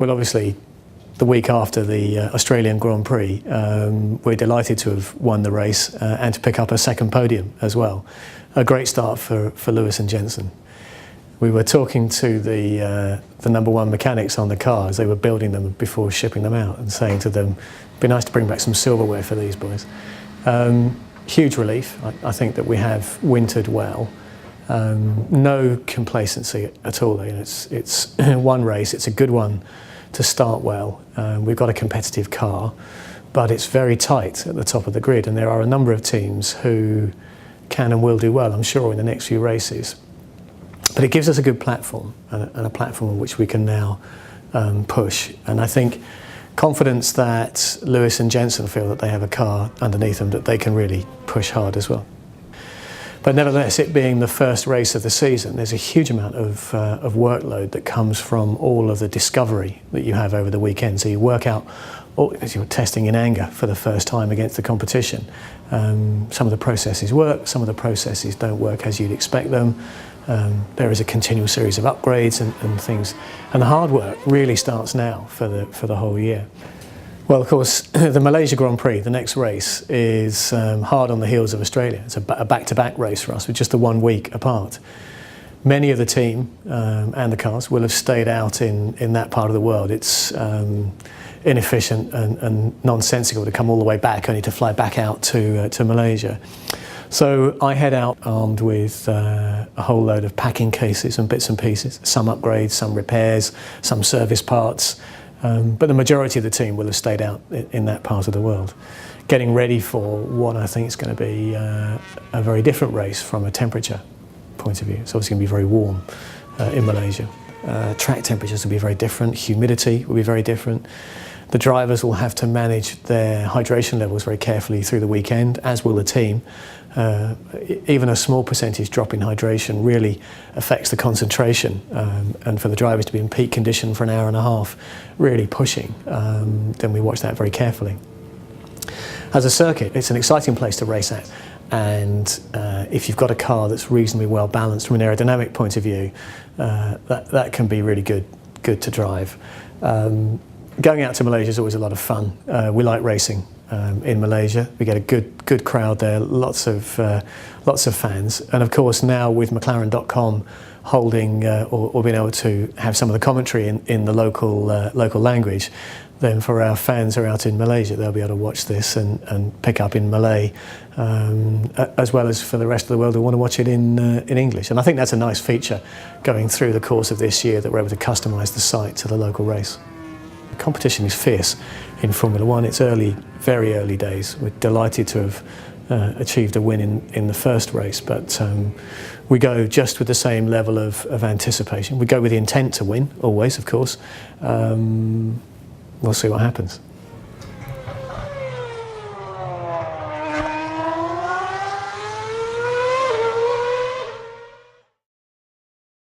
Well, obviously, the week after the Australian Grand Prix, we're delighted to have won the race and to pick up a second podium as well. A great start for Lewis and Jensen. We were talking to the number one mechanics on the car as they were building them before shipping them out, and saying to them, it'd be nice to bring back some silverware for these boys. Huge relief. I think that we have wintered well. No complacency at all. You know, it's one race, it's a good one to start well. We've got a competitive car, but it's very tight at the top of the grid, and there are a number of teams who can and will do well, I'm sure, in the next few races. But it gives us a good platform, and a platform on which we can now push. And I think confidence that Lewis and Jensen feel that they have a car underneath them that they can really push hard as well. But nevertheless, it being the first race of the season, there's a huge amount of workload that comes from all of the discovery that you have over the weekend. So you work out, as you're testing in anger for the first time against the competition. Some of the processes work, some of the processes don't work as you'd expect them. There is a continual series of upgrades and things. And the hard work really starts now for the whole year. Well, of course, the Malaysia Grand Prix, the next race, is hard on the heels of Australia. It's a back-to-back race for us, with just the 1 week apart. Many of the team and the cars will have stayed out in that part of the world. It's inefficient and nonsensical to come all the way back only to fly back out to Malaysia. So I head out armed with a whole load of packing cases and bits and pieces, some upgrades, some repairs, some service parts. But the majority of the team will have stayed out in that part of the world, getting ready for what I think is going to be a very different race from a temperature point of view. It's obviously going to be very warm in Malaysia. Track temperatures will be very different, humidity will be very different. The drivers will have to manage their hydration levels very carefully through the weekend, as will the team. Even a small percentage drop in hydration really affects the concentration, and for the drivers to be in peak condition for an hour and a half, really pushing, then we watch that very carefully. As a circuit, it's an exciting place to race at, and if you've got a car that's reasonably well balanced from an aerodynamic point of view, that can be really good to drive. Going out to Malaysia is always a lot of fun. We like racing in Malaysia. We get a good crowd there, lots of fans, and of course now with McLaren.com holding or being able to have some of the commentary in the local language, then for our fans who are out in Malaysia, they'll be able to watch this and pick up in Malay, as well as for the rest of the world who want to watch it in English. And I think that's a nice feature going through the course of this year, that we're able to customise the site to the local race. Competition is fierce in Formula One. It's early, very early days. We're delighted to have achieved a win in the first race, but we go just with the same level of anticipation. We go with the intent to win, always, of course. We'll see what happens.